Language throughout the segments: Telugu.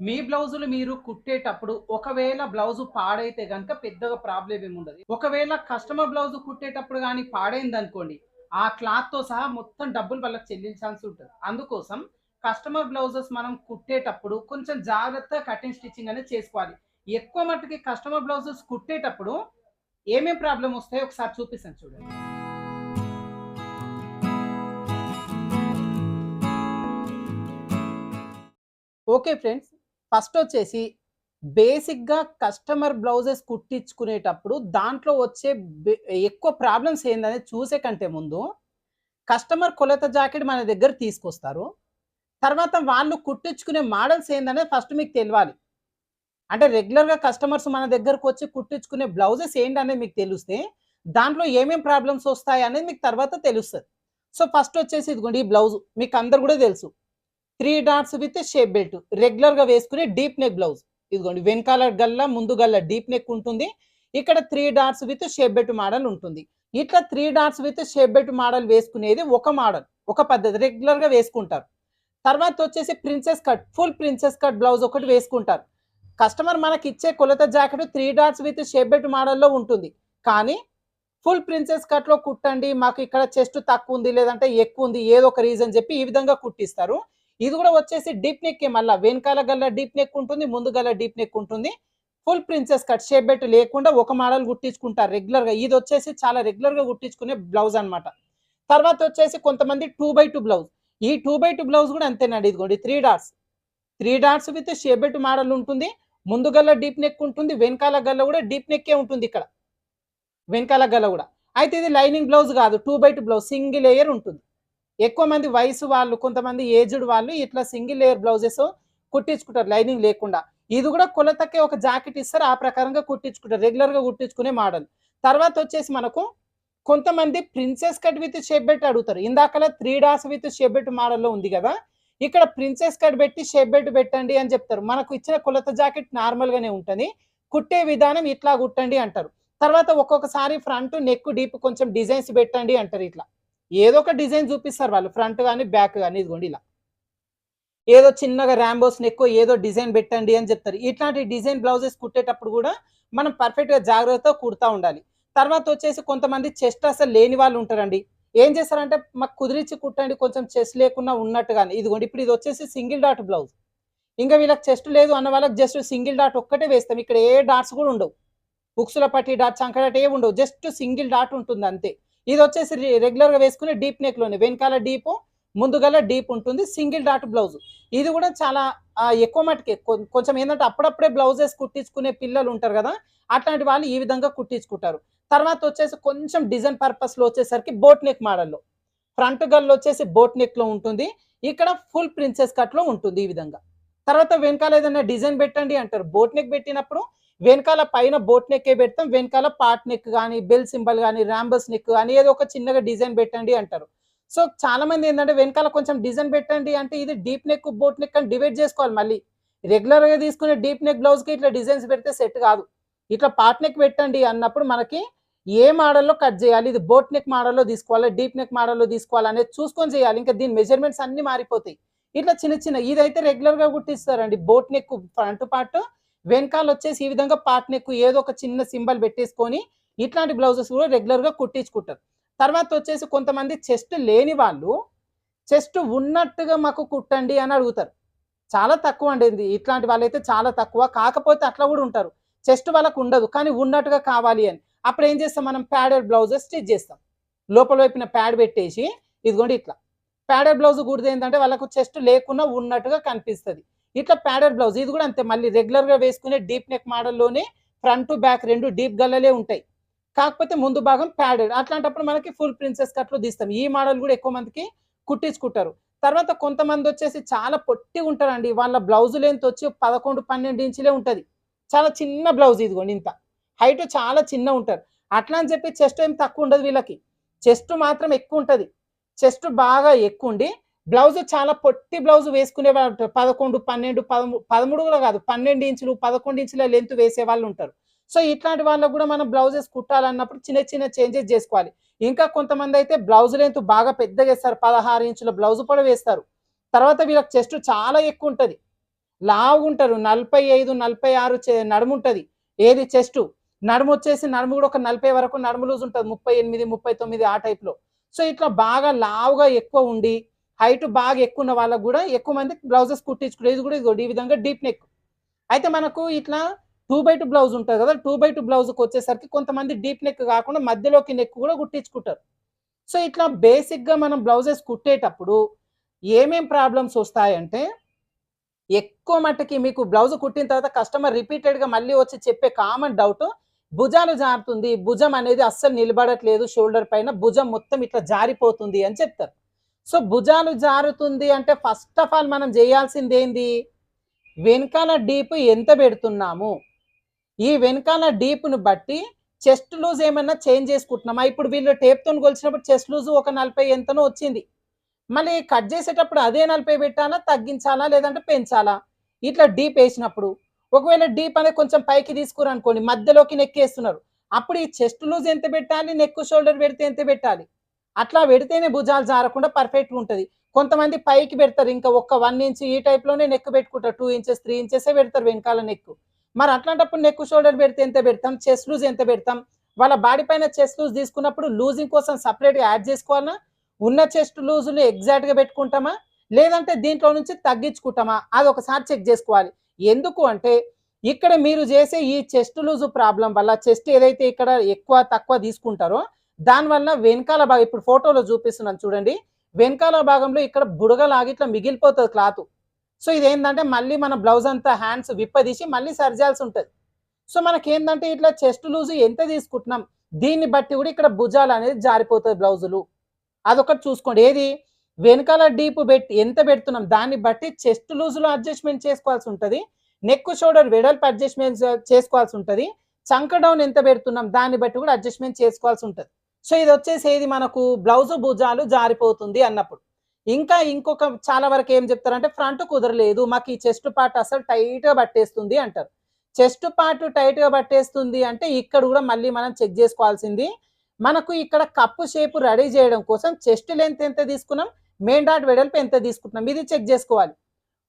మీ బ్లౌజులు మీరు కుట్టేటప్పుడు ఒకవేళ బ్లౌజు పాడైతే గనుక పెద్దగా ప్రాబ్లమ్ ఏమి ఉండదు. ఒకవేళ కస్టమర్ బ్లౌజు కుట్టేటప్పుడు గాని పాడైందనుకోండి, ఆ క్లాత్‌తో సహా మొత్తం డబ్బులు వాళ్ళకి చెల్లించాల్సి ఉంటది. అందుకోసం కస్టమర్ బ్లౌజెస్ మనం కుట్టేటప్పుడు కొంచెం జాగ్రత్తగా కటింగ్ స్టిచ్చింగ్ అనేది చేసుకోవాలి. ఎక్కువ మట్టుకి కస్టమర్ బ్లౌజెస్ కుట్టేటప్పుడు ఏమేం ప్రాబ్లమ్ వస్తాయో ఒకసారి చూపిస్తాను చూడండి. Okay friends. ఫస్టొచ్చేసి బేసిక్‌గా కస్టమర్ బ్లౌజెస్ కుట్టించుకునేటప్పుడు దాంట్లో వచ్చే బె ఎక్కువ ప్రాబ్లమ్స్ ఏందనేది చూసే కంటే ముందు, కస్టమర్ కొలత జాకెట్ మన దగ్గర తీసుకొస్తారు. తర్వాత వాళ్ళు కుట్టించుకునే మోడల్స్ ఏందనేది ఫస్ట్ మీకు తెలవాలి. అంటే రెగ్యులర్‌గా కస్టమర్స్ మన దగ్గరకొచ్చి కుట్టించుకునే బ్లౌజెస్ ఏంటనేది మీకు తెలిస్తే, దాంట్లో ఏమేం ప్రాబ్లమ్స్ వస్తాయనేది మీకు తర్వాత తెలుస్తది. సో, ఫస్టొచ్చేసి ఇదిగోండి ఈ బ్లౌజు మీకందరూ గూడా తెలుసు. 3 డాట్స్ విత్ షేప్ బెల్ట్. రెగ్యులర్‌గా వేసుకునే డీప్ నెక్ బ్లౌజ్. ఇదిగోండి వెనకాల గల్ల, ముందు గల్ల డీప్ నెక్ ఉంటుంది. ఇక్కడ 3 darts with shape belt model ఉంటుంది. ఇట్లా 3 darts with shape belt model వేసుకునేది ఒక మోడల్. ఒక పద్ధతి రెగ్యులర్‌గా వేసుకుంటారు. తర్వాతొచ్చేసి princess cut, full princess cut blouse ఒకటి వేసుకుంటారు. కస్టమర్ మనకిచ్చే కొలత jacket 3 darts with shape belt మోడల్‌లో ఉంటుంది. కానీ ఫుల్ ప్రిన్సెస్ కట్‌లో కుట్టండి. మాకు ఇక్కడ చెస్ట్ తక్కువుంది, లేదంటే ఎక్కువుంది. ఏదో ఒక రీజన్ చెప్పి ఈ విధంగా కుట్టిస్తారు. ఇది కూడా వచ్చేసి డీప్ నెక్కే మళ్ళా. వెనకాల గల్ల డీప్ నెక్ ఉంటుంది. ముందు గల్ల డీప్ నెక్ ఉంటుంది. Full princess cut shape belt లేకుండా ఒక మోడల్ కుట్టించుకుంటారు రెగ్యులర్‌గా. ఇదొచ్చేసి చాలా రెగ్యులర్‌గా కుట్టించుకునే బ్లౌజ్ అన్నమాట. తర్వాత వచ్చేసి కొంతమంది 2/2 బ్లౌజ్. ఈ 2/2 బ్లౌజ్ కూడా అంతేనండి. ఇదిగోండి 3 dots. 3 darts with shape belt model ఉంటుంది. ముందు గల్ల డీప్ నెక్ ఉంటుంది. వెనకాల గల్ల కూడా డీప్ నెక్కే ఉంటుంది ఇక్కడ. వెనకాల గల కూడా. అయితే ఇది లైనింగ్ బ్లౌజ్ కాదు. 2/2 బ్లౌజ్ సింగిల్ లేయర్ ఉంటుంది. ఎక్కువ మంది వయసు వాళ్ళు, కొంతమంది ఏజ్డ్ వాళ్ళు ఇట్లా సింగిల్ లేయర్ బ్లౌజెస్ కుట్టించుకుంటారు లైనింగ్ లేకుండా. ఇది కూడా కొలతకే ఒక జాకెట్ ఇస్తారు. ఆ ప్రకారంగా కుట్టించుకుంటారు. రెగ్యులర్‌గా కుట్టించుకునే మోడల్. తర్వాత వచ్చేసి మనకు కొంతమంది princess cut with shape belt అడుగుతారు. ఇందాకలా 3 డాట్స్ విత్ షేప్ బెల్ట్ మోడల్‌లో ఉంది కదా! ఇక్కడ ప్రిన్సెస్ కట్ పెట్టి షేప్ బెల్ట్ పెట్టండి అని చెప్తారు. మనకు ఇచ్చిన కొలత జాకెట్ నార్మల్‌గానే ఉంటది. కుట్టే విధానం ఇట్లా కుట్టండి అంటారు. తర్వాత ఒక్కొక్కసారి ఫ్రంట్ నెక్ డీప్ కొంచెం డిజైన్స్ పెట్టండి అంటారు ఇట్లా. ఏదో ఒక డిజైన్ చూపిస్తారు వాళ్ళు. ఫ్రంట్ గాని, బ్యాక్ గాని ఇదిగోండి ఇలా. ఏదో చిన్నగా రాంబోస్ నెక్కో ఏదో డిజైన్ పెట్టండి అని చెప్తారు. ఇట్లాంటి డిజైన్ బ్లౌజెస్ కుట్టేటప్పుడు కూడా మనం పర్ఫెక్ట్‌గా జాగ్రత్తగా కుడతా ఉండాలి. తర్వాత వచ్చేసి కొంతమంది చెస్ట్ అసలు లేని వాళ్ళు ఉంటారండి. ఏం చేస్తారంటే మాకు కుదిరిచ్చి కుట్టండి కొంచెం చెస్ట్ లేకున్నా ఉన్నట్టుగానే. ఇదిగోండి ఇప్పుడు ఇది వచ్చేసి సింగిల్ డాట్ బ్లౌజ్. ఇంక వీళ్ళకి చెస్ట్ లేదు అన్న వాళ్ళకి జస్ట్ సింగిల్ డాట్ ఒక్కటే వేస్తాం. ఇక్కడ ఏ డాట్స్ కూడా ఉండవు. బుక్స్‌ల పట్టి డాట్, చంక డాట్ ఏమి ఉండవు. జస్ట్ సింగిల్ డాట్ ఉంటుంది అంతే. ఇదొచ్చేసి రెగ్యులర్‌గా వేసుకునే డీప్ నెక్‌లోనే. వెనకాల డీపు, ముందుగల డీప్ ఉంటుంది. Single dot blouse. ఇది కూడా చాలా ఎక్కువ మట్టుకే కొంచెం ఏందంటే అప్పుడప్పుడే బ్లౌజెస్ కుట్టించుకునే పిల్లలు ఉంటారు గదా! అట్లాంటి వాళ్ళు ఈ విధంగా కుట్టించుకుంటారు. తర్వాత వచ్చేసి కొంచెం డిజైన్ పర్పస్‌లో వచ్చేసరికి బోట్ నెక్ మోడల్‌లో. ఫ్రంట్ గల్లొచ్చేసి బోట్ నెక్‌లో ఉంటుంది. ఇక్కడ ఫుల్ ప్రిన్సెస్ కట్‌లో ఉంటుంది ఈ విధంగా. తర్వాత వెనకాల ఏదైనా డిజైన్ పెట్టండి అంటారు. బోట్ నెక్ పెట్టినప్పుడు వెనకాల పైన బోట్ నెక్కే పెడతాం. వెనకాల పార్ట్ నెక్ గాని, బెల్ సింబల్ గాని, రాంబస్ నెక్ గాని ఏదో ఒక చిన్నగా డిజైన్ పెట్టండి అంటారు. సో, చాలామంది ఏందంటే వెనకాల కొంచెం డిజైన్ పెట్టండి అంటే ఇది డీప్ నెక్, బోట్ నెక్ అని డివైడ్ చేసుకోవాలి మళ్ళీ. రెగ్యులర్‌గా తీసుకునే డీప్ నెక్ బ్లౌజ్‌కి ఇట్లా డిజైన్స్ పెడితే సెట్ కాదు. ఇట్లా పార్ట్ నెక్ పెట్టండి అన్నప్పుడు మనకి ఏ మోడల్‌లో కట్ చేయాలి? ఇది బోట్ నెక్ మోడల్‌లో తీసుకోవాలా? డీప్ నెక్ మోడల్‌లో తీసుకోవాలా? అనేది చూసుకొని చేయాలి. ఇంకా దీని మెజర్‌మెంట్స్ అన్నీ మారిపోతాయి. ఇట్లా చిన్న చిన్న ఇదైతే రెగ్యులర్‌గా కుట్టిస్తారండి. బోట్ నెక్ ఫ్రంట్ పార్ట్, వెనకాలొచ్చేసి ఈ విధంగా పార్ట్ నెక్ ఏదో ఒక చిన్న సింబల్ పెట్టేసుకొని ఇట్లాంటి బ్లౌజెస్ కూడా రెగ్యులర్‌గా కుట్టించుకుంటారు. తర్వాత వచ్చేసి కొంతమంది చెస్ట్ లేని వాళ్ళు, చెస్ట్ ఉన్నట్టుగా మాకు కుట్టండి అని అడుగుతారు. చాలా తక్కువండి ఇది. ఇట్లాంటి వాళ్ళైతే చాలా తక్కువ. కాకపోతే అట్లా గూడా ఉంటారు. చెస్ట్ వాళ్ళకుండదు. కానీ ఉన్నట్టుగా కావాలి అని. అప్పుడేం చేస్తాం మనం ప్యాడెడ్ బ్లౌజెస్ స్టిచ్ జేస్తాం. లోపల వైపున ప్యాడ్ పెట్టేసి ఇదిగోండి ఇట్లా. ప్యాడెడ్ బ్లౌజ్ కుడితేంటంటే వాళ్ళకు చెస్ట్ లేకున్నా ఉన్నట్టుగా కనిపిస్తది. ఇట్లా ప్యాడెడ్ బ్లౌజ్ ఇది గూడా అంతే. మళ్ళీ రెగ్యులర్‌గా వేసుకునే డీప్ నెక్ మోడల్‌లోనే ఫ్రంట్, బ్యాక్ 2 డీప్ గల్లలే ఉంటాయి. కాకపోతే ముందు భాగం ప్యాడెడ్. అట్లాంటప్పుడు మనకి ఫుల్ ప్రిన్సెస్ కట్‌లో తీస్తాం. ఈ మోడల్ గూడా ఎక్కువ మందికి కుట్టించుకుంటారు. తర్వాత కొంతమందొచ్చేసి చాలా పొట్టిగుంటారండి. వాళ్ళ బ్లౌజ్ లెంత్ వచ్చి 11, 12 ఇంచులే ఉంటది. చాలా చిన్న బ్లౌజ్ ఇదిగోండి ఇంత. హైట్ చాలా చిన్నగుంటారు. అట్లా అని చెప్పి చెస్ట్ ఏం తక్కువుండదు వీళ్ళకి. చెస్ట్ మాత్రం ఎక్కువుంటది. చెస్ట్ బాగా ఎక్కువుండి, బ్లౌజ్ చాలా పొట్టి బ్లౌజ్ వేసుకునేవాళ్ళు ఉంటారు. 11, 12, 13 కూడా కాదు. 12 ఇంచులు, 11 ఇంచుల లెంత్ వేసేవాళ్ళుంటారు. సో, ఇట్లాంటి వాళ్ళకి గూడా మనం బ్లౌజెస్ కుట్టాలన్నప్పుడు చిన్న చిన్న చేంజెస్ జేసుకోవాలి. ఇంకా కొంతమందైతే బ్లౌజ్ లెంత్ బాగా పెద్దగేస్తారు. 16 ఇంచుల బ్లౌజ్ కూడా వేస్తారు. తర్వాత వీళ్ళకి చెస్ట్ చాలా ఎక్కువుంటది. లావుగుంటారు. 45, 46 నడుముంటది. ఏది చెస్టు. నడుమొచ్చేసి నడుము గూడా ఒక 40 వరకు నడుము లూజ్ ఉంటది. 38, 39 ఆ టైప్‌లో. సో, ఇట్లా బాగా లావుగా ఎక్కువ ఉండి, హైట్ బాగా ఎక్కువున్న వాళ్ళకి గూడా ఎక్కువ మంది బ్లౌజెస్ కుట్టించుకునేది. ఇది గూడా ఇదిగోండి ఈ విధంగా డీప్ నెక్. అయితే మనకు ఇట్లా 2/2 బ్లౌజ్ ఉంటది గదా! 2/2 బ్లౌజ్‌కొచ్చేసరికి కొంతమంది డీప్ నెక్ గాకుండా మధ్యలోకి నెక్ గూడా కుట్టించుకుంటారు. సో, ఇట్లా బేసిక్‌గా మనం బ్లౌజెస్ కుట్టేటప్పుడు ఏమేం ప్రాబ్లమ్స్ ఒస్తాయంటే, ఎక్కువ మట్టుకి మీకు బ్లౌజ్ కుట్టిన తర్వాత కస్టమర్ రిపీటెడ్‌గా మళ్ళీ వచ్చి చెప్పే కామన్ డౌట్ భుజాలు జారుతుంది. భుజం అనేది అస్సలు నిలబడట్లేదు షోల్డర్ పైన. భుజం మొత్తం ఇట్లా జారిపోతుంది అని చెప్తారు. సో, భుజాలు జారుతుంది అంటే ఫస్ట్ ఆఫ్ ఆల్ మనం జేయాల్సిందేంది? వెనకాల డీప్ ఎంత బెడుతున్నాము? ఈ వెనకాల డీప్‌ని బట్టి చెస్ట్ లూజ్ ఏమన్నా చేంజ్ చేసుకుంటున్నామా? ఇప్పుడు వీళ్ళు టేప్‌తోని కొలిచినప్పుడు చెస్ట్ లూజ్ ఒక 40 ఎంతనో వచ్చింది. మళ్ళీ కట్ చేసేటప్పుడు అదే 40 పెట్టాలా? తగ్గించాలా? లేదంటే పెంచాలా? ఇట్లా డీప్ ఏసినప్పుడు. ఒకవేళ డీప్ అనేది కొంచెం పైకి తీసుకురనుకోండి, మధ్యలోకి నెక్కేస్తున్నారు. అప్పుడు ఈ చెస్ట్ లూజ్ ఎంత పెట్టాలి? నెక్, షోల్డర్ పెడితే ఎంత పెట్టాలి? అట్లా పెడితేనే భుజాలు జారకుండా పర్ఫెక్ట్‌గా ఉంటది. కొంతమంది పైకి పెడతారు. ఇంకా ఒక్క 1 ఇంచ్ ఈ టైప్‌లోనే నెక్ పెట్టుకుంటారు. 2 ఇంచెస్, 3 ఇంచెసే పెడతారు వెనకాల నెక్. మరి అట్లాంటప్పుడు నెక్, షోల్డర్ పెడితే ఎంత పెడతాం? చెస్ట్ లూజ్ ఎంత పెడతాం? వాళ్ళ బాడీ పైన చెస్ట్ లూజ్ తీసుకున్నప్పుడు లూజింగ్ కోసం సెపరేట్‌గా యాడ్ చేసుకోవాలనా? ఉన్న చెస్ట్ లూజ్‌ని ఎగ్జాక్ట్‌గా పెట్టుకుంటామా? లేదంటే దీంట్లో నుంచి తగ్గించుకుంటామా? అదొకసారి చెక్ జేసుకోవాలి. ఎందుకు అంటే, ఇక్కడ మీరు జేసే ఈ చెస్ట్ లూజ్ ప్రాబ్లమ్ వల్ల చెస్ట్ ఏదైతే ఇక్కడ ఎక్కువ, తక్కువ తీసుకుంటారో, దానివల్ల వెనకాల భాగం ఇప్పుడు ఫోటోలో చూపిస్తున్నాను చూడండి. వెనకాల భాగంలో ఇక్కడ బుడగలాగా ఇట్లా మిగిలిపోతది క్లాతు. సో, ఇదేందంటే మళ్ళీ మన బ్లౌజ్ అంతా హ్యాండ్స్ విప్పదీసి మళ్ళీ సరిజేయాల్సుంటది. సో, మనకేందంటే ఇట్లా చెస్ట్ లూజ్ ఎంత తీసుకుంటున్నాం, దీన్ని బట్టి గూడా ఇక్కడ భుజాలనేది జారిపోతది బ్లౌజులు. అదొకటి చూసుకోండి. ఏది? వెనకాల డీప్ ఎంత బెడుతున్నాం దాన్ని బట్టి చెస్ట్ లూజ్‌లో అడ్జస్ట్‌మెంట్ చేసుకోవాల్సుంటది. నెక్, షోల్డర్ వెడల్పు అడ్జస్ట్‌మెంట్స్ చేసుకోవాల్సుంటది. చంక డౌన్ ఎంత బెడుతున్నాం దాన్ని బట్టి గూడా అడ్జస్ట్‌మెంట్ చేసుకోవాల్సుంటది. సో, ఇదొచ్చేసి ఏది మనకు బ్లౌజు భుజాలు జారిపోతుంది అన్నప్పుడు. ఇంకా ఇంకొక చాలా వరకు ఏం జెప్తారంటే ఫ్రంట్ కుదరలేదు. మాకు ఈ చెస్ట్ పార్ట్ అసలు టైట్‌గా పట్టేస్తుంది అంటారు. చెస్ట్ పార్ట్ టైట్‌గా పట్టేస్తుంది అంటే ఇక్కడ గూడా మళ్ళీ మనం చెక్ జేసుకోవాల్సింది మనకు ఇక్కడ కప్పు షేప్ రెడీ చేయడం కోసం చెస్ట్ లెంత్ ఎంత తీసుకున్నాం, మెయిన్ డాట్ వెడల్పు ఎంత తీసుకుంటున్నాం ఇది చెక్ చేసుకోవాలి.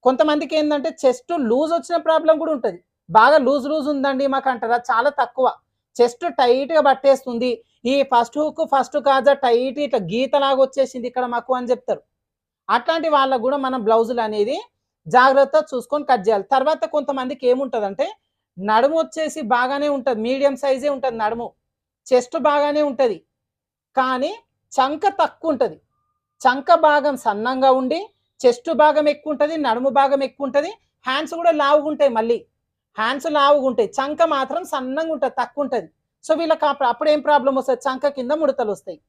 కొంతమందికి ఏందంటే చెస్ట్ లూజ్ వచ్చిన ప్రాబ్లమ్ కూడా ఉంటది. బాగా లూజ్ లూజ్ ఉందండి మాకంటారా చాలా తక్కువ. చెస్ట్ టైట్‌గా పట్టేస్తుంది. ఈ ఫస్ట్ హుక్, ఫస్ట్ కాజా టైట్ ఇట్లా గీతలాగా వచ్చేసింది ఇక్కడ మాకు అని చెప్తారు. అట్లాంటి వాళ్ళకి కూడా మనం బ్లౌజులనేది జాగ్రత్తగా చూసుకొని కట్ చేయాలి. తర్వాత కొంతమందికి ఏముంటదంటే నడుము వచ్చేసి బాగానే ఉంటది. మీడియం సైజే ఉంటది నడుము. చెస్ట్ బాగానే ఉంటది. కానీ చంక తక్కువుంటది. చంక భాగం సన్నంగా ఉండి, చెస్ట్ భాగం ఎక్కువుంటది, నడుము భాగం ఎక్కువుంటది. హ్యాండ్స్ గూడా లావుగుంటాయి మళ్ళీ. హ్యాండ్స్ లావుగుంటాయి. చంక మాత్రం సన్నంగుంటది, తక్కువుంటది. సో, వీళ్ళకి అప్పుడేం ప్రాబ్లమొస్తది? చంక కింద ముడతలొస్తాయి.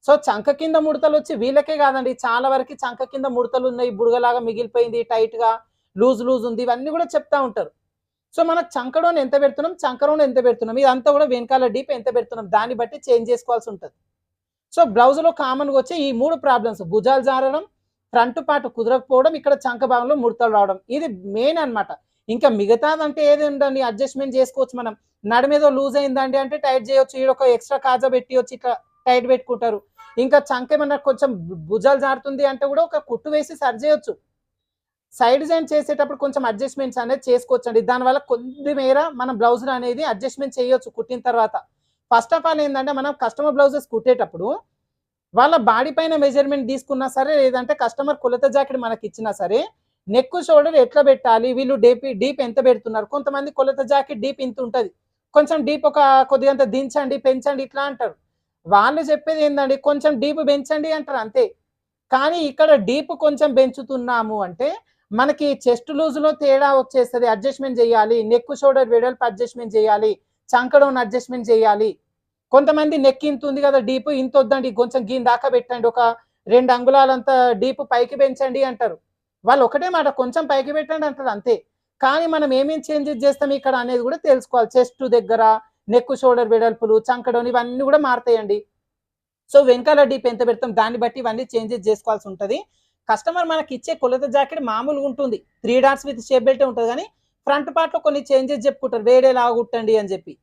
సో, చంక కింద ముడతలొచ్చి వీళ్ళకే గాదండి, చాలా వరకి చంక కింద ముడతలున్నాయి, బుడగలాగా మిగిలిపోయింది, టైట్‌గా, లూజ్ లూజ్ ఉంది. ఇవన్నీ గూడా చెప్తా ఉంటారు. సో, మనకు చంకడౌన్ ఎంత పెడుతున్నాం, చంకరౌండ్ ఎంత పెడుతున్నాం, ఇదంతా గూడా వెనకాల డీప్ ఎంత పెడుతున్నాం, దాన్ని బట్టి చేంజ్ చేసుకోవాల్సుంటది. సో, బ్లౌజ్‌లో కామన్‌గా వచ్చే ఈ 3 ప్రాబ్లమ్స్ భుజాలు జారడం, ఫ్రంట్ పార్ట్ కుదరకపోవడం, ఇక్కడ చంక భాగంలో ముడతలు రావడం. ఇది మెయిన్ అన్నమాట. ఇంకా మిగతాదంటే ఏది ఉందండి అడ్జస్ట్‌మెంట్ చేసుకోవచ్చు మనం. నడుమేదో లూజ్ అయిందండి అంటే టైట్ చేయొచ్చు. ఈడొక ఎక్స్‌ట్రా కాజా పెట్టియొచ్చు. ఇట్లా టైట్ పెట్టుకుంటారు. ఇంకా చంక ఏమన్నా కొంచెం భుజాలు జారుతుంది అంటే కూడా ఒక కుట్టు వేసి సరి చేయొచ్చు. సైడ్ జాయింట్ చేసేటప్పుడు కొంచెం అడ్జస్ట్‌మెంట్స్ అనేది చేసుకోవచ్చండి. దానివల్ల కొద్ది మేర మనం బ్లౌజులనేది అడ్జస్ట్‌మెంట్ చేయొచ్చు కుట్టిన తర్వాత. ఫస్ట్ ఆఫ్ ఆల్ ఏందంటే మనం కస్టమర్ బ్లౌజెస్ కుట్టేటప్పుడు వాళ్ళ బాడీ పైన మెజర్‌మెంట్ తీసుకున్నా సరే, లేదంటే కస్టమర్ కొలత జాకెట్ మనకిచ్చినా సరే, నెక్, షోల్డర్ ఎట్లా పెట్టాలి? వీళ్ళు డీప్ ఎంత పెడుతున్నారు? కొంతమంది కొలత జాకెట్ డీప్ ఇంతుంటది. కొంచెం డీప్ కొద్దిగంత దించండి, పెంచండి ఇట్లా అంటారు. వాళ్ళు చెప్పేది ఏందండి కొంచెం డీప్ పెంచండి అంటారు అంతే. కానీ ఇక్కడ డీప్ కొంచెం పెంచుతున్నాము అంటే, మనకి చెస్ట్ లూజ్‌లో తేడా వచ్చేస్తది. అడ్జస్ట్‌మెంట్ జేయాలి. నెక్, షోల్డర్ వెడల్పు అడ్జస్ట్‌మెంట్ జేయాలి. చంక డౌన్ అడ్జస్ట్‌మెంట్ జేయాలి. కొంతమంది నెక్ ఇంతుంది గదా! డీప్ ఇంతొద్దండి కొంచెం దీని దాకా పెట్టండి. ఒక 2 అంగుళాలంత డీప్ పైకి పెంచండి అంటారు. వాళ్ళు ఒకటే మాట కొంచెం పైకి పెట్టండి అంటారు అంతే. కానీ మనం ఏమేం చేంజెస్ జేస్తాం ఇక్కడ అనేది గూడా తెలుసుకోవాలి. చెస్ట్ దగ్గర, నెక్, షోల్డర్ వెడల్పులు, చంక డౌన్ ఇవన్నీ గూడా మారతాయండి. సో, వెనకాల డీప్ ఎంత పెడతాం దాన్ని బట్టి ఇవన్నీ చేంజెస్ జేసుకోవాల్సుంటది. కస్టమర్ మనకిచ్చే కొలత జాకెట్ మామూలుగుంటుంది. 3 డాట్స్ విత్ షేప్ బెల్టే ఉంటది గానీ, ఫ్రంట్ పార్ట్‌లో కొన్ని చేంజెస్ జెప్పుకుంటారు. వేరేలాగా కుట్టండి అని జెప్పి.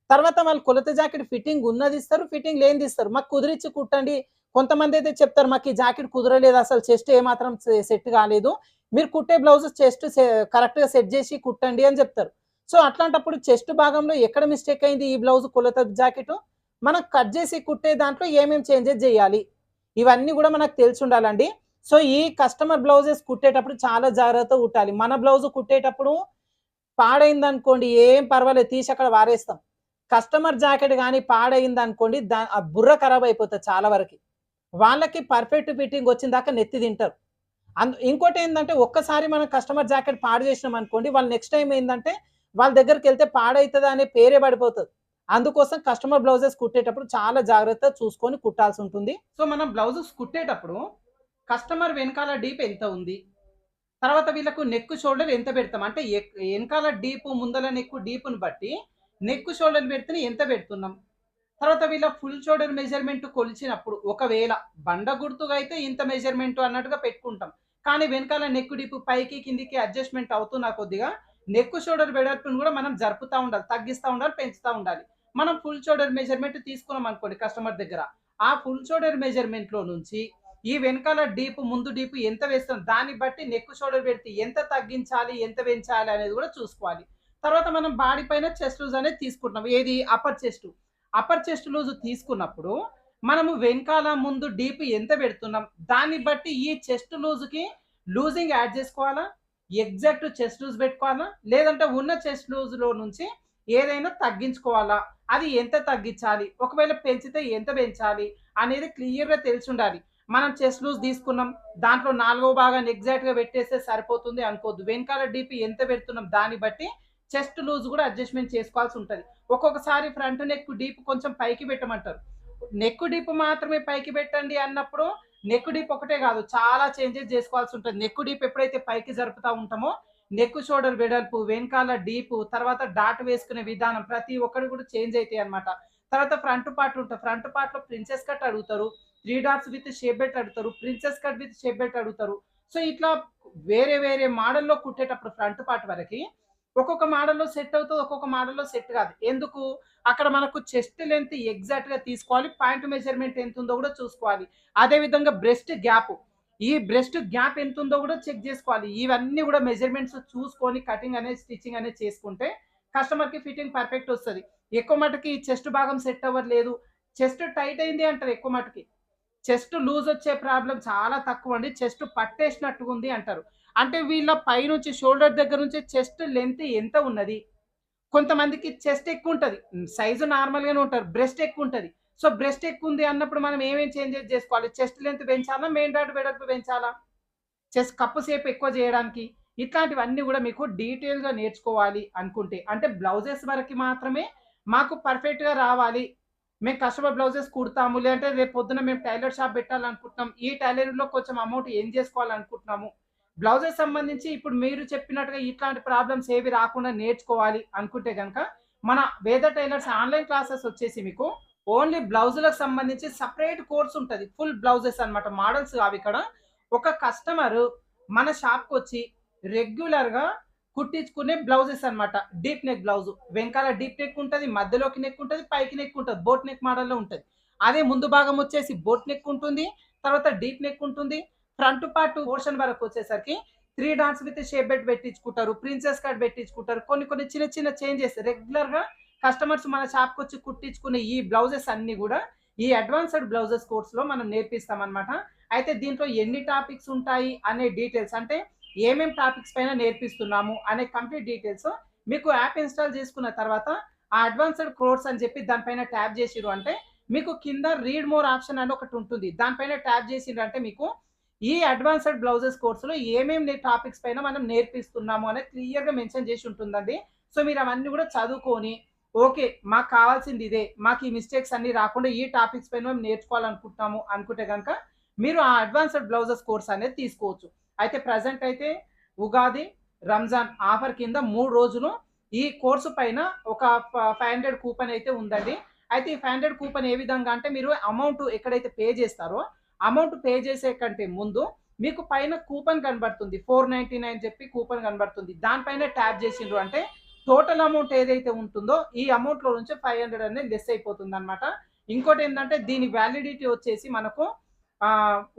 తర్వాత వాళ్ళు కొలత జాకెట్ ఫిట్టింగ్ ఉన్నదిస్తారు, ఫిట్టింగ్ లేనిదిస్తారు. మాకు కుదిరిచ్చి కుట్టండి. కొంతమందైతే చెప్తారు, మాకు ఈ జాకెట్ కుదరలేదు అసలు చెస్ట్ ఏమాత్రం సెట్ కాలేదు. మీరు కుట్టే బ్లౌజ్ చెస్ట్ కరెక్ట్‌గా సెట్ జేసి కుట్టండి అని జెప్తారు. సో, అట్లాంటప్పుడు చెస్ట్ భాగంలో ఎక్కడ మిస్టేక్ అయింది ఈ బ్లౌజ్ కొలత జాకెటు? మనం కట్ జేసి కుట్టే దాంట్లో ఏమేం చేంజెస్ జేయాలి? ఇవన్నీ గూడా మనకు తెలిసుండాలండి. సో, ఈ కస్టమర్ బ్లౌజెస్ కుట్టేటప్పుడు చాలా జాగ్రత్తగా కుట్టాలి. మన బ్లౌజ్ కుట్టేటప్పుడు పాడైందనుకోండి ఏం పర్వాలేదు తీసి అక్కడ వారేస్తాం. కస్టమర్ జాకెట్ గాని పాడయిందనుకోండి ఆ బుర్ర ఖరాబ్ అయిపోతది చాలా వరకి. వాళ్ళకి పర్ఫెక్ట్ ఫిట్టింగ్ వచ్చిన దాకా నెత్తి తింటారు. ఇంకోటేందంటే ఒక్కసారి మనం కస్టమర్ జాకెట్ పాడు చేసినామనుకోండి, వాళ్ళు నెక్స్ట్ టైమ్ ఏందంటే, వాళ్ళ దగ్గరికెళ్తే పాడైతదా అనే పేరే పడిపోతది. అందుకోసం కస్టమర్ బ్లౌజెస్ కుట్టేటప్పుడు చాలా జాగ్రత్తగా చూసుకొని కుట్టాల్సుంటుంది. సో, మనం బ్లౌజెస్ కుట్టేటప్పుడు కస్టమర్ వెనకాల డీప్ ఎంత ఉంది? తర్వాత వీళ్ళకు నెక్, షోల్డర్ ఎంత పెడతాం? అంటే ఎనకాల డీపు, ముందల నెక్ డీప్‌ని బట్టి నెక్, షోల్డర్ పెడితేనే ఎంత పెడుతున్నాం? తర్వాత వీళ్ళ ఫుల్ షోల్డర్ మెజర్‌మెంట్ కొలిచినప్పుడు ఒకవేళ బండ గుర్తుగా అయితే ఇంత మెజర్‌మెంట్ అన్నట్టుగా పెట్టుకుంటాం. కానీ వెనకాల నెక్ డిప్ పైకి, కిందికి అడ్జస్ట్‌మెంట్ అవుతున్న కొద్దిగా నెక్ షోల్డర్ వెడల్పును కూడా మనం జరుపుతా ఉండాలి. తగ్గిస్తా ఉండాలి, పెంచుతా ఉండాలి. మనం ఫుల్ షోల్డర్ మెజర్‌మెంట్ తీసుకున్నాం అనుకోండి కస్టమర్ దగ్గర. ఆ ఫుల్ షోల్డర్ మెజర్‌మెంట్‌లో నుంచి ఈ వెనకాల డీప్, ముందు డీప్ ఎంత వేస్తాం దాన్ని బట్టి నెక్ షోల్డర్ పెడితే ఎంత తగ్గించాలి, ఎంత పెంచాలి అనేది కూడా చూసుకోవాలి. తర్వాత మనం బాడీ పైన చెస్ట్ లూజ్ అనేది తీసుకుంటున్నాం. ఏది అప్పర్ చెస్ట్ లూజ్ తీసుకున్నప్పుడు మనము వెనకాల ముందు డీప్ ఎంత పెడుతున్నాం దాన్ని బట్టి ఈ చెస్ట్ లూజ్‌కి లూజింగ్ యాడ్ చేసుకోవాలా? ఎగ్జాక్ట్ చెస్ట్ లూజ్ పెట్టుకోవాలా? లేదంటే ఉన్న చెస్ట్ లూజ్‌లో నుంచి ఏదైనా తగ్గించుకోవాలా? అది ఎంత తగ్గించాలి? ఒకవేళ పెంచితే ఎంత పెంచాలి? అనేది క్లియర్‌గా తెలిసుండాలి. మనం చెస్ట్ లూజ్ తీసుకున్నాం. దాంట్లో నాలుగో భాగాన్ని ఎగ్జాక్ట్‌గా పెట్టేస్తే సరిపోతుంది అనుకోవద్దు. వెనకాల డీప్ ఎంత పెడుతున్నాం దాన్ని బట్టి చెస్ట్ లూజ్ కూడా అడ్జస్ట్‌మెంట్ చేసుకోవాల్సి ఉంటది. ఒక్కొక్కసారి ఫ్రంట్ నెక్ డీప్ కొంచెం పైకి పెట్టమంటారు. నెక్ డీప్ మాత్రమే పైకి పెట్టండి అన్నప్పుడు నెక్ డీప్ ఒకటే కాదు చాలా చేంజెస్ చేసుకోవాల్సి ఉంటుంది. నెక్ డీప్ ఎప్పుడైతే పైకి జరుపుతా ఉంటామో నెక్ షోల్డర్ వెడల్పు, వెనకాల డీప్, తర్వాత డాట్ వేసుకునే విధానం ప్రతి ఒక్కటి కూడా చేంజ్ అయితాయి అన్నమాట. తర్వాత ఫ్రంట్ పార్ట్ ఉంటది. ఫ్రంట్ పార్ట్‌లో ప్రిన్సెస్ కట్ అడుగుతారు. 3 డాట్స్ విత్ షేప్ బెల్ట్ అడుగుతారు. Princess cut with shape belt అడుగుతారు. సో, ఇట్లా వేరే వేరే మోడల్‌లో కుట్టేటప్పుడు ఫ్రంట్ పార్ట్ వరకి ఒక్కొక్క మోడల్‌లో సెట్ అవుతది. ఒక్కొక్క మోడల్‌లో సెట్ కాదు. ఎందుకు? అక్కడ మనకు చెస్ట్ లెంత్ ఎగ్జాక్ట్‌గా తీసుకోవాలి. పాయింట్ మెజర్‌మెంట్ ఎంతుందో కూడా చూసుకోవాలి. అదే విధంగా బ్రెస్ట్ గ్యాప్. ఈ బ్రెస్ట్ గ్యాప్ ఎంతుందో కూడా చెక్ జేసుకోవాలి. ఇవన్నీ కూడా మెజర్‌మెంట్స్ చూసుకొని కటింగ్ అనేది, స్టిచ్చింగ్ అనేది చేసుకుంటే కస్టమర్‌కి ఫిట్టింగ్ పర్ఫెక్ట్ ఒస్తది. ఎక్కువ మటుకి చెస్ట్ భాగం సెట్ అవ్వట్లేదు. చెస్ట్ టైట్ అయింది అంటారు ఎక్కువ మటుకి. చెస్ట్ లూజ్ వచ్చే ప్రాబ్లమ్ చాలా తక్కువండి. చెస్ట్ పట్టేసినట్టుగుంది అంటారు. అంటే వీళ్ళ పైనుంచి షోల్డర్ దగ్గర నుంచి చెస్ట్ లెంత్ ఎంత ఉన్నది? కొంతమందికి చెస్ట్ ఎక్కువుంటది. సైజు నార్మల్‌గానే ఉంటారు. బ్రెస్ట్ ఎక్కువుంటది. సో, బ్రెస్ట్ ఎక్కువుంది అన్నప్పుడు మనం ఏమేం చేంజెస్ జేసుకోవాలి? చెస్ట్ లెంత్ పెంచాలా? మెయిన్ డాట్ వెడల్పు పెంచాలా? చెస్ట్ కప్పు షేప్ ఎక్కువ జేయడానికి. ఇట్లాంటివన్నీ గూడా మీకు డీటెయిల్‌గా నేర్చుకోవాలి అనుకుంటే, అంటే బ్లౌజెస్ వరకి మాత్రమే మాకు పర్ఫెక్ట్‌గా రావాలి. మేము కస్టమర్ బ్లౌజెస్ కుడతాము. లేదంటే రేపు పొద్దున మేము టైలర్ షాప్ పెట్టాలనుకుంటున్నాం. ఈ టైలరింగ్‌లో కొంచెం అమౌంట్ ఏం జేసుకోవాలనుకుంటున్నాము. బ్లౌజెస్ సంబంధించి ఇప్పుడు మీరు చెప్పినట్టుగా ఇట్లాంటి ప్రాబ్లమ్స్ ఏవి రాకుండా నేర్చుకోవాలి అనుకుంటే గనక, మన వేద టైలర్స్ ఆన్‌లైన్ క్లాసెస్ వచ్చేసి మీకు ఓన్లీ బ్లౌజులకు సంబంధించి సెపరేట్ కోర్స్ ఉంటది. ఫుల్ బ్లౌజెస్ అన్నమాట. మోడల్స్ కావిక్కడ. ఒక కస్టమరు మన షాప్‌కొచ్చి రెగ్యులర్‌గా కుట్టించుకునే బ్లౌజెస్ అన్నమాట. Deep neck blouse. వెనకాల డీప్ నెక్ ఉంటది. మధ్యలోకి నెక్ ఉంటది. పైకి నెక్ ఉంటది. బోట్ నెక్ మోడల్‌లో ఉంటది. అదే ముందు భాగం వచ్చేసి బోట్ నెక్ ఉంటుంది. తర్వాత డీప్ నెక్ ఉంటుంది. ఫ్రంట్ పార్ట్ పోర్షన్ వరకొచ్చేసరికి 3 డాట్స్ విత్ షేప్ బెల్ట్ పెట్టించుకుంటారు. ప్రిన్సెస్ కట్ పెట్టించుకుంటారు. కొన్ని కొన్ని చిన్న చిన్న చేంజెస్ రెగ్యులర్‌గా కస్టమర్స్ మన షాప్‌కొచ్చి కుట్టించుకునే ఈ బ్లౌజెస్ అన్నీ గూడా ఈ అడ్వాన్స్‌డ్ బ్లౌజెస్ కోర్స్‌లో మనం నేర్పిస్తామన్నమాట. అయితే దీంట్లో ఎన్ని టాపిక్స్ ఉంటాయి అనే డీటెయిల్స్ అంటే ఏమేం టాపిక్స్ పైన నేర్పిస్తున్నాము అనే కంప్లీట్ డీటెయిల్స్ మీకు యాప్ ఇన్‌స్టాల్ చేసుకున్న తర్వాత ఆ అడ్వాన్స్‌డ్ కోర్స్ అని చెప్పి దానిపైన ట్యాప్ చేసిర్రు అంటే మీకు కింద రీడ్ మోర్ ఆప్షన్ అని ఒకటుంటుంది. దానిపైన ట్యాప్ చేసిండ్రంటే మీకు ఈ అడ్వాన్స్‌డ్ బ్లౌజెస్ కోర్స్‌లో ఏమేం టాపిక్స్ పైన మనం నేర్పిస్తున్నాము అనేది క్లియర్‌గా మెన్షన్ చేసి ఉంటుందండి. సో, మీరు అవన్నీ కూడా చదువుకొని ఓకే. మాకు కావాల్సింది ఇదే. మాకు ఈ మిస్టేక్స్ అన్నీ రాకుండా ఈ టాపిక్స్ పైన మేము నేర్చుకోవాలనుకుంటున్నాము అనుకుంటే గనక మీరు ఆ అడ్వాన్స్‌డ్ బ్లౌజెస్ కోర్స్ అనేది తీసుకోవచ్చు. అయితే ప్రెజెంట్ అయితే ఉగాది, రంజాన్ ఆఫర్ కింద 3 రోజులు ఈ కోర్సు పైన ఒక 500 కూపన్ అయితే ఉందండి. అయితే ఈ 500 కూపన్ ఏ విధంగా అంటే మీరు అమౌంట్ ఎక్కడైతే పే చేస్తారో అమౌంట్ పే చేసే కంటే ముందు మీకు పైన కూపన్ కనబడుతుంది. 499 చెప్పి కూపన్ కనబడుతుంది. దానిపైన ట్యాప్ చేసిండ్రు అంటే టోటల్ అమౌంట్ ఏదైతే ఉంటుందో ఈ అమౌంట్‌లో నుంచి 500 అనేది లెస్ అయిపోతుందన్నమాట. ఇంకోటేందంటే దీని వ్యాలిడిటీ వచ్చేసి మనకు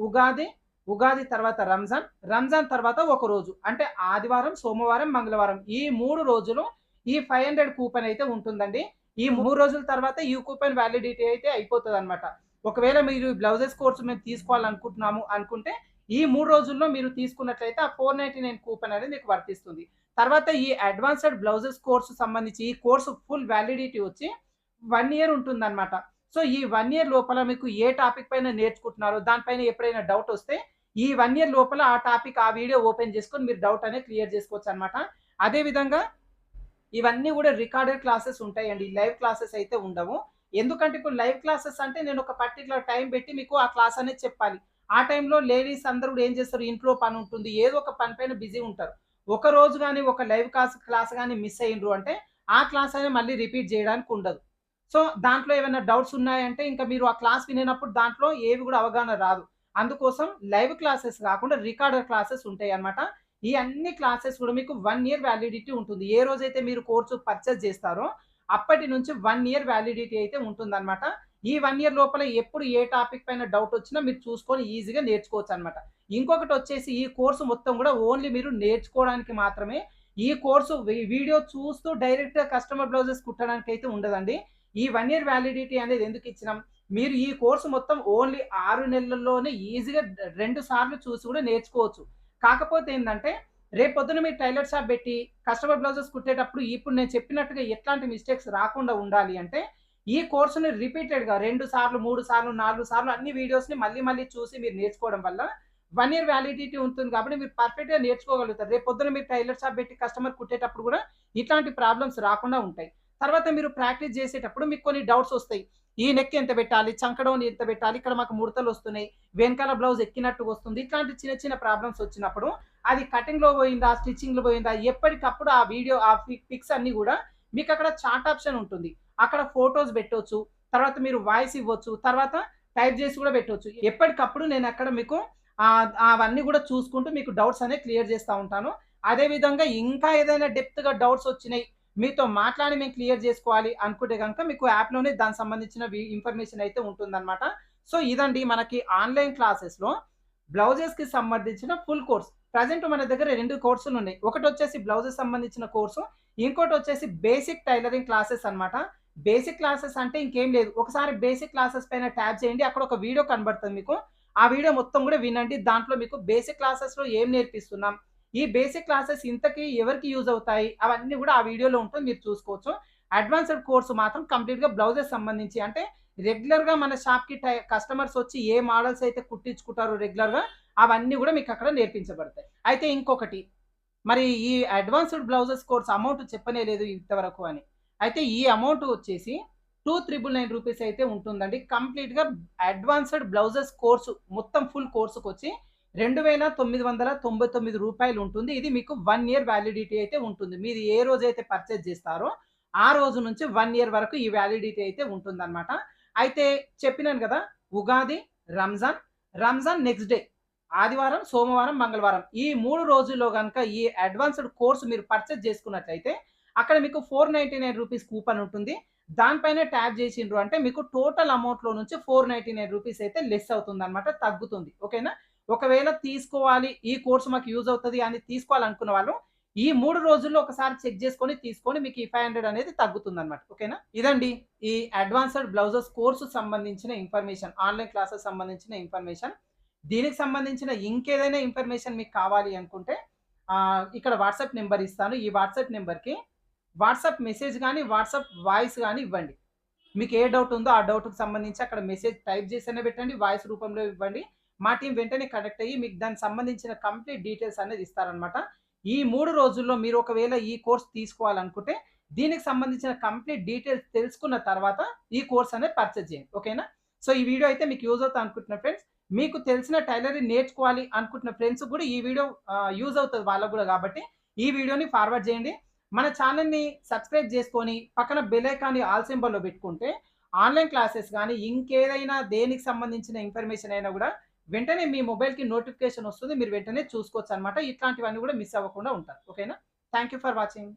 ఉగాది, ఉగాది తర్వాత రంజాన్, రంజాన్ తర్వాత ఒక రోజు అంటే ఆదివారం, సోమవారం, మంగళవారం ఈ 3 రోజులు ఈ 500 కూపన్ అయితే ఉంటుందండి. ఈ 3 రోజుల తర్వాత ఈ కూపన్ వ్యాలిడిటీ అయితే అయిపోతదనమాట. ఒకవేళ మీరు బ్లౌజెస్ కోర్స్ మేము తీసుకోవాలనుకుంటున్నాము అనుకుంటే, ఈ 3 రోజుల్లో మీరు తీసుకున్నట్లయితే ఆ 499 కూపన్ అనేది మీకు వర్తిస్తుంది. తర్వాత ఈ అడ్వాన్స్‌డ్ బ్లౌజెస్ కోర్స్ సంబంధించి ఈ కోర్స్ ఫుల్ వ్యాలిడిటీ వచ్చి 1 ఇయర్ ఉంటుందనమాట. సో, ఈ 1 ఇయర్ లోపల మీకు ఏ టాపిక్ పైన నేర్చుకుంటున్నారో దానిపైన ఎప్పుడైనా డౌట్ వస్తే ఈ 1 ఇయర్ లోపల ఆ టాపిక్ ఆ వీడియో ఓపెన్ చేసుకొని మీరు డౌట్ అనేది క్లియర్ చేసుకోవచ్చనమాట. అదే విధంగా ఇవన్నీ గూడా రికార్డెడ్ క్లాసెస్ ఉంటాయండి. లైవ్ క్లాసెస్ అయితే ఉండవు. ఎందుకంటే ఇప్పుడు లైవ్ క్లాసెస్ అంటే నేను ఒక పర్టిక్యులర్ టైం పెట్టి మీకు ఆ క్లాస్ అనేది చెప్పాలి. ఆ టైంలో లేడీస్ అందరూ కూడా ఏం చేస్తారు ఇంట్లో పని ఉంటుంది. ఏదో ఒక పని పైన బిజీ ఉంటారు. ఒక రోజు గాని ఒక లైవ్ క్లాస్ గాని మిస్ అయ్యిండ్రు అంటే ఆ క్లాస్ అనేది మళ్ళీ రిపీట్ చేయడానికి ఉండదు. సో, దాంట్లో ఏమైనా డౌట్స్ ఉన్నాయంటే ఇంక మీరు ఆ క్లాస్ వినేటప్పుడు దాంట్లో ఏవి కూడా అవగాహన రాదు. అందుకోసం లైవ్ క్లాసెస్ కాకుండా రికార్డెడ్ క్లాసెస్ ఉంటాయన్నమాట. ఈ అన్ని క్లాసెస్ కూడా మీకు 1 ఇయర్ వ్యాలిడిటీ ఉంటుంది. ఏ రోజైతే మీరు కోర్సు పర్చేస్ చేస్తారో అప్పటి నుంచి 1 ఇయర్ వ్యాలిడిటీ అయితే ఉంటుందన్నమాట. ఈ 1 ఇయర్ లోపల ఎప్పుడు ఏ టాపిక్ పైన డౌట్ వచ్చినా మీరు చూసుకొని ఈజీగా నేర్చుకోవచ్చన్నమాట. ఇంకొకటొచ్చేసి ఈ కోర్సు మొత్తం కూడా ఓన్లీ మీరు నేర్చుకోవడానికి మాత్రమే. ఈ కోర్సు వీడియో చూస్తూ డైరెక్ట్‌గా కస్టమర్ బ్లౌజెస్ కుట్టడానికైతే ఉండదండి. ఈ 1 ఇయర్ వ్యాలిడిటీ అనేది ఎందుకు ఇచ్చినాం? మీరు ఈ కోర్సు మొత్తం ఓన్లీ 6 నెలల్లోనే ఈజీగా 2 సార్లు చూసి కూడా నేర్చుకోవచ్చు. కాకపోతే ఏందంటే, రేపొద్దున మీరు టైలర్ షాప్ బెట్టి, కస్టమర్ బ్లౌజెస్ కుట్టేటప్పుడు ఇప్పుడు నేను చెప్పినట్టుగా ఎట్లాంటి మిస్టేక్స్ రాకుండా ఉండాలి అంటే, ఈ కోర్స్‌ని రిపీటెడ్‌గా 2 సార్లు, 3 సార్లు, 4 సార్లు అన్ని వీడియోస్‌ని మళ్ళీ మళ్ళీ చూసి మీరు నేర్చుకోవడం వల్ల 1 ఇయర్ వ్యాలిడిటీ ఉంటుంది కాబట్టి మీరు పర్ఫెక్ట్‌గా నేర్చుకోగలుగుతారు. రేపొద్దున మీరు టైలర్ షాప్ బెట్టి కస్టమర్ కుట్టేటప్పుడు గూడా ఇట్లాంటి ప్రాబ్లమ్స్ రాకుండా ఉంటాయి. తర్వాత మీరు ప్రాక్టీస్ చేసేటప్పుడు మీకు కొన్ని డౌట్స్ ఒస్తాయి. ఈ నెక్ ఎంత పెట్టాలి? చంకడౌన్ ఎంత పెట్టాలి? ఇక్కడ మాకు ముడతలొస్తున్నాయి. వెనకాల బ్లౌజ్ ఎక్కినట్టుగా వస్తుంది. ఇట్లాంటి చిన్న చిన్న ప్రాబ్లమ్స్ వచ్చినప్పుడు అది కటింగ్‌లో పోయిందా? స్టిచ్చింగ్‌లో పోయిందా? ఎప్పటికప్పుడు ఆ వీడియో ఆ పిక్స్ అన్నీ గూడా మీకక్కడ చాట్ ఆప్షన్ ఉంటుంది. అక్కడ ఫోటోస్ పెట్టొచ్చు. తర్వాత మీరు వాయిస్ ఇవ్వచ్చు. తర్వాత టైప్ చేసి కూడా పెట్టొచ్చు. ఎప్పటికప్పుడు నేనక్కడ మీకు అవన్నీ గూడా చూసుకుంటూ మీకు డౌట్స్ అనేవి క్లియర్ చేస్తా ఉంటాను. అదే విధంగా ఇంకా ఏదైనా డెప్త్‌గా డౌట్స్ వచ్చినాయి. మీతో మాట్లాడి మేము క్లియర్ చేసుకోవాలి అనుకుంటే గనుక మీకు యాప్‌లోనే దానికి సంబంధించిన ఇన్ఫర్మేషన్ అయితే ఉంటుందన్నమాట. సో, ఇదండి మనకి ఆన్‌లైన్ క్లాసెస్‌లో బ్లౌజెస్‌కి సంబంధించిన ఫుల్ కోర్స్. ప్రెజెంట్ మన దగ్గర 2 కోర్సులున్నాయి. ఒకటొచ్చేసి బ్లౌజెస్ సంబంధించిన కోర్సు. ఇంకోటొచ్చేసి బేసిక్ టైలరింగ్ క్లాసెస్ అన్నమాట. బేసిక్ క్లాసెస్ అంటే ఇంకేం లేదు. ఒకసారి బేసిక్ క్లాసెస్ పైన ట్యాప్ చేయండి. అక్కడ ఒక వీడియో కనబడుతుంది మీకు. ఆ వీడియో మొత్తం కూడా వినండి. దాంట్లో మీకు బేసిక్ క్లాసెస్‌లో ఏం నేర్పిస్తున్నాం, ఈ బేసిక్ క్లాసెస్ ఇంతకి ఎవరికి యూజ్ అవుతాయి, అవన్నీ కూడా ఆ వీడియోలో ఉంటుంది. మీరు చూసుకోవచ్చు. అడ్వాన్స్‌డ్ కోర్స్ మాత్రం కంప్లీట్‌గా బ్లౌజెస్ సంబంధించి అంటే రెగ్యులర్‌గా మన షాప్‌కి కస్టమర్స్ వచ్చి ఏ మోడల్స్ అయితే కుట్టించుకుంటారో రెగ్యులర్‌గా అవన్నీ కూడా మీకు అక్కడ నేర్పించబడతాయి. అయితే ఇంకొకటి మరి ఈ అడ్వాన్స్‌డ్ బ్లౌజెస్ కోర్స్ అమౌంట్ చెప్పనే లేదు ఇంతవరకు అని. అయితే ఈ అమౌంట్ వచ్చేసి 2,999 రూపీస్ అయితే ఉంటుందండి. కంప్లీట్‌గా అడ్వాన్స్‌డ్ బ్లౌజెస్ కోర్సు మొత్తం ఫుల్ కోర్సుకొచ్చి రూ. 2,999 ఉంటుంది. ఇది మీకు 1 ఇయర్ వ్యాలిడిటీ అయితే ఉంటుంది. మీరు ఏ రోజైతే పర్చేజ్ చేస్తారో ఆ రోజు నుంచి 1 ఇయర్ వరకు ఈ వ్యాలిడిటీ అయితే ఉంటుందన్నమాట. అయితే చెప్పినాను గదా! ఉగాది, రంజాన్, రంజాన్ నెక్స్ట్ డే ఆదివారం, సోమవారం, మంగళవారం ఈ 3 రోజుల్లో గనక ఈ అడ్వాన్స్‌డ్ కోర్స్ మీరు పర్చేజ్ చేసుకున్నట్లయితే అక్కడ మీకు రూ. 499 రూపీస్ కూపన్ ఉంటుంది. దానిపైన ట్యాప్ చేసిండ్రు అంటే మీకు టోటల్ అమౌంట్‌లో నుంచి రూ. 499 రూపీస్ అయితే లెస్ అవుతుందన్నమాట. తగ్గుతుంది. ఓకేనా? ఒకవేళ తీసుకోవాలి, ఈ కోర్స్ మాకు యూజ్ అవుతది అని తీసుకోవాలనుకున్న వాళ్ళు ఈ 3 రోజుల్లో ఒకసారి చెక్ చేసుకొని తీసుకొని మీకు ఈ 500 అనేది తగ్గుతుందన్నమాట. ఓకేనా? ఇదండి ఈ అడ్వాన్స్‌డ్ బ్లౌజెస్ కోర్స్ సంబంధించిన ఇన్ఫర్మేషన్. ఆన్‌లైన్ క్లాసెస్ సంబంధించిన ఇన్ఫర్మేషన్. దీనికి సంబంధించిన ఇంకేదైనా ఇన్ఫర్మేషన్ మీకు కావాలి అనుకుంటే ఇక్కడ వాట్సాప్ నంబర్ ఇస్తాను. ఈ వాట్సాప్ నంబర్‌కి వాట్సాప్ మెసేజ్ గాని, వాట్సాప్ వాయిస్ గాని ఇవ్వండి. మీకు ఏ డౌట్ ఉందో ఆ డౌట్‌కి సంబంధించి అక్కడ మెసేజ్ టైప్ చేసైనా పెట్టండి. వాయిస్ రూపంలో ఇవ్వండి. మా టీమ్ వెంటనే కనెక్ట్ అయ్యి మీకు దానికి సంబంధించిన కంప్లీట్ డీటెయిల్స్ అనేది ఇస్తారనమాట. ఈ 3 రోజుల్లో మీరు ఒకవేళ ఈ కోర్స్ తీసుకోవాలనుకుంటే దీనికి సంబంధించిన కంప్లీట్ డీటెయిల్స్ తెలుసుకున్న తర్వాత ఈ కోర్స్ అనేది పర్చేజ్ చేయండి. ఓకేనా? సో, ఈ వీడియో అయితే మీకు యూజ్ అవుతుంది అనుకుంటున్నా ఫ్రెండ్స్. మీకు తెలిసిన టైలరింగ్ నేర్చుకోవాలి అనుకుంటున్న ఫ్రెండ్స్ కూడా ఈ వీడియో యూజ్ అవుతది వాళ్ళకి కూడా కాబట్టి ఈ వీడియోని ఫార్వర్డ్ చేయండి. మన ఛానెల్‌ని సబ్స్క్రైబ్ చేసుకొని పక్కన బెల్ ఐకాన్‌ని ఆల్ సింబల్‌లో పెట్టుకుంటే ఆన్‌లైన్ క్లాసెస్ గాని, ఇంకేదైనా దేనికి సంబంధించిన ఇన్ఫర్మేషన్ అయినా గూడా వెంటనే మీ మొబైల్‌కి నోటిఫికేషన్ వస్తుంది. మీరు వెంటనే చూసుకోవచ్చనమాట. ఇట్లాంటివన్నీ గూడా మిస్ అవ్వకుండా ఉంటారు. ఓకేనా? Thank you for watching.